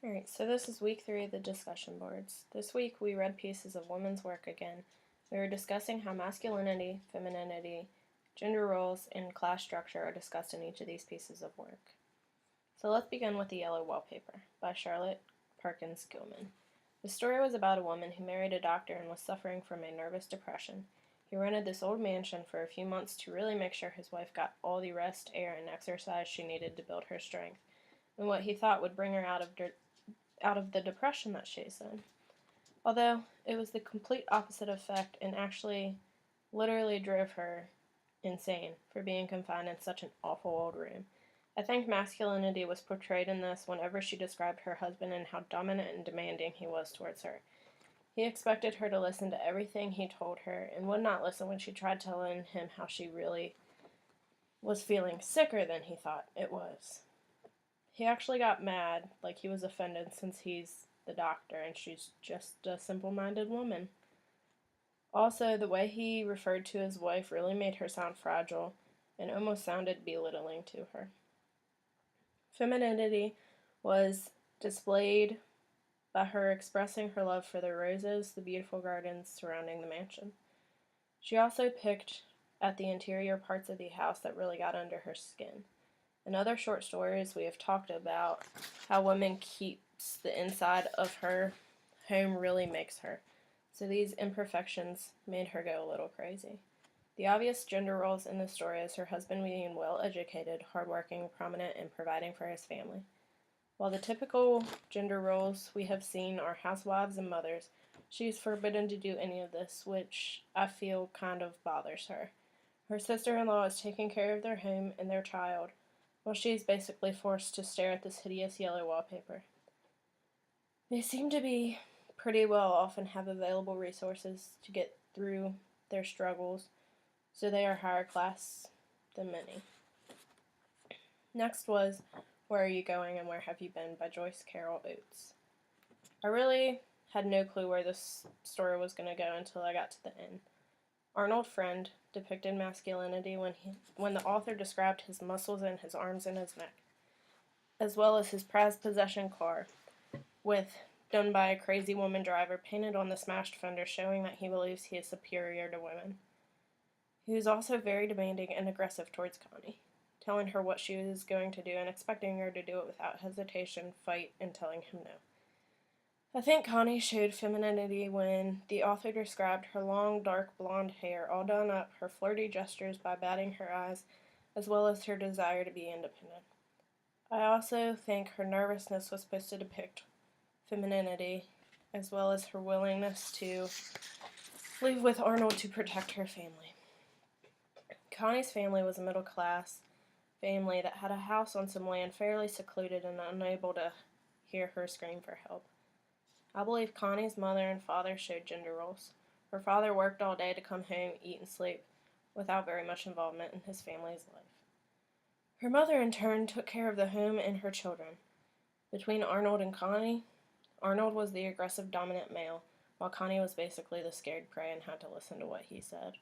Alright, so this is week 3 of the discussion boards. This week we read pieces of women's work again. We were discussing how masculinity, femininity, gender roles, and class structure are discussed in each of these pieces of work. So let's begin with The Yellow Wallpaper by Charlotte Perkins Gilman. The story was about a woman who married a doctor and was suffering from a nervous depression. He rented this old mansion for a few months to really make sure his wife got all the rest, air, and exercise she needed to build her strength, and what he thought would bring her out of the depression that she's in. Although it was the complete opposite effect and actually literally drove her insane for being confined in such an awful old room. I think masculinity was portrayed in this whenever she described her husband and how dominant and demanding he was towards her. He expected her to listen to everything he told her and would not listen when she tried telling him how she really was feeling sicker than he thought it was. He actually got mad, like he was offended since he's the doctor and she's just a simple-minded woman. Also, the way he referred to his wife really made her sound fragile and almost sounded belittling to her. Femininity was displayed by her expressing her love for the roses, the beautiful gardens surrounding the mansion. She also picked at the interior parts of the house that really got under her skin. In other short stories, we have talked about how women keeps the inside of her home really makes her. So these imperfections made her go a little crazy. The obvious gender roles in the story is her husband being well-educated, hardworking, prominent, and providing for his family. While the typical gender roles we have seen are housewives and mothers, she is forbidden to do any of this, which I feel kind of bothers her. Her sister-in-law is taking care of their home and their child, while she is basically forced to stare at this hideous yellow wallpaper. They seem to be pretty well off and have available resources to get through their struggles, so they are higher class than many. Next was Where Are You Going and Where Have You Been by Joyce Carol Oates. I really had no clue where this story was going to go until I got to the end. Arnold Friend depicted masculinity when the author described his muscles in his arms and his neck, as well as his prized possession car, done by a crazy woman driver, painted on the smashed fender, showing that he believes he is superior to women. He was also very demanding and aggressive towards Connie, telling her what she was going to do and expecting her to do it without hesitation, fight, and telling him no. I think Connie showed femininity when the author described her long, dark blonde hair all done up, her flirty gestures by batting her eyes, as well as her desire to be independent. I also think her nervousness was supposed to depict femininity, as well as her willingness to leave with Arnold to protect her family. Connie's family was a middle-class family that had a house on some land fairly secluded and unable to hear her scream for help. I believe Connie's mother and father showed gender roles. Her father worked all day to come home, eat, and sleep, without very much involvement in his family's life. Her mother, in turn, took care of the home and her children. Between Arnold and Connie, Arnold was the aggressive, dominant male, while Connie was basically the scared prey and had to listen to what he said.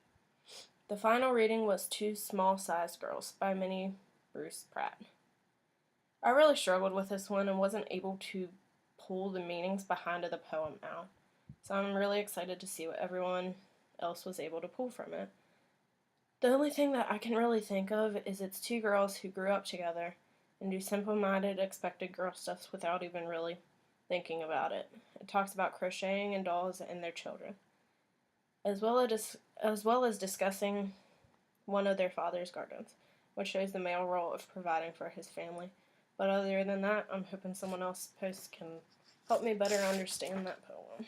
The final reading was Two Small-Sized Girls by Minnie Bruce Pratt. I really struggled with this one and wasn't able to pull the meanings behind the poem out, so I'm really excited to see what everyone else was able to pull from it. The only thing that I can really think of is it's two girls who grew up together and do simple-minded, expected girl stuff without even really thinking about it. It talks about crocheting and dolls and their children, as well as discussing one of their father's gardens, which shows the male role of providing for his family. But other than that, I'm hoping someone else's post can help me better understand that poem.